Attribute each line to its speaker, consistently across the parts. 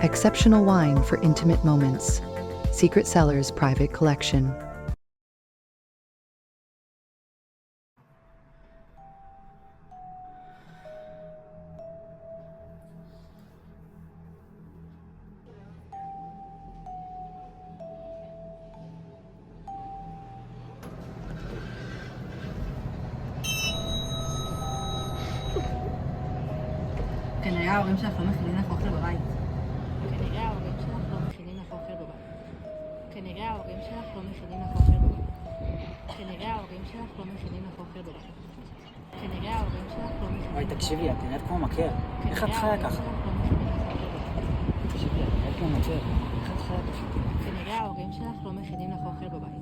Speaker 1: Exceptional wine for intimate moments. Secret Cellars Private Collection.
Speaker 2: כנראה ההורים שלך לא מכינים לך אוכל בבית.
Speaker 3: כנראה ההורים שלך לא מכינים לך אוכל בבית. כנראה ההורים שלך לא מכינים לך אוכל בבית. כנראה ההורים שלך לא מכינים לך אוכל בבית. כנראה ההורים שלך לא מכינים לך...
Speaker 4: אוי, תקשיבי, את נראית כמו מקל. איך את חיה ככה? תקשיבי, את נראית כמו מקל. איך את חיה ככה?
Speaker 3: כנראה ההורים שלך לא מכינים לך אוכל בבית.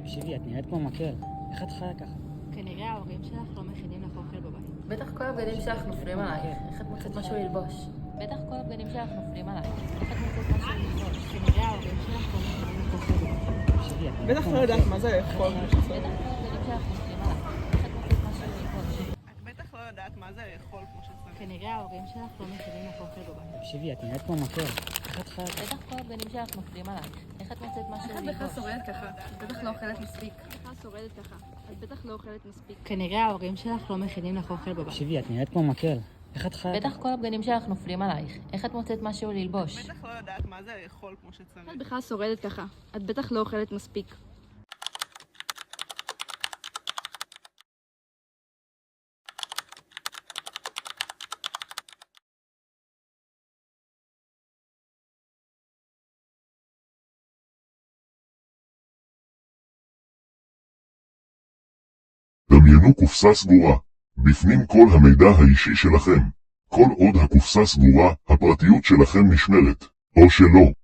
Speaker 4: תקשיבי, את נראית כמו מקל. איך את חיה ככה?
Speaker 3: כנראה ההורים שלך לא מכינים לך אוכל בבית.
Speaker 5: בטח כל הבגדים שלך נופלים עלייך. איך את מוצאת משהו ללבוש?
Speaker 3: בטח כל הבגדים שלך נופלים עלייך. איך את מוצאת משהו ללבוש? כנראה ההורים שלך לא מכינים לך אוכל בבית.
Speaker 4: תקשיבי, את נראית
Speaker 6: בטח
Speaker 4: כמו
Speaker 6: לא יודעת מה זה לאכול כמו שצריך.
Speaker 3: בטח כל הבגדים שלך נופלים עלייך. איך את מוצאת משהו ללבוש?
Speaker 6: את בטח לא יודעת מה זה לאכול כמו שצריך.
Speaker 3: כנראה ההורים שלך לא מכינים לך אוכל בבית.
Speaker 4: תקשיבי, את נראית כמו מקל. איך את חיה ככה?
Speaker 3: בטח כל הבגדים שלך נופלים עלייך. איך את מוצאת משהו
Speaker 5: איך את בכלל
Speaker 3: ללבוש?
Speaker 5: שורדת ככה? את בטח לא אוכלת מספיק.
Speaker 3: בכלל שורדת ככה. את בטח לא אוכלת מספיק. כנראה ההורים שלך לא מכינים לך אוכל בבית.
Speaker 4: תקשיבי, את נראית כמו מקל. איך את חיה
Speaker 3: בטח
Speaker 4: ככה?
Speaker 3: כל הבגדים שלך נופלים עלייך. איך את מוצאת משהו ללבוש?
Speaker 6: בטח לא יודעת מה זה לאכול כמו שצריך.
Speaker 3: את בכלל שורדת ככה. את בטח לא אוכלת מספיק.
Speaker 7: דמיינו קופסה סגורה. בפנים כל המידע האישי שלכם. כל עוד הקופסה סגורה, הפרטיות שלכם נשמרת. או שלא.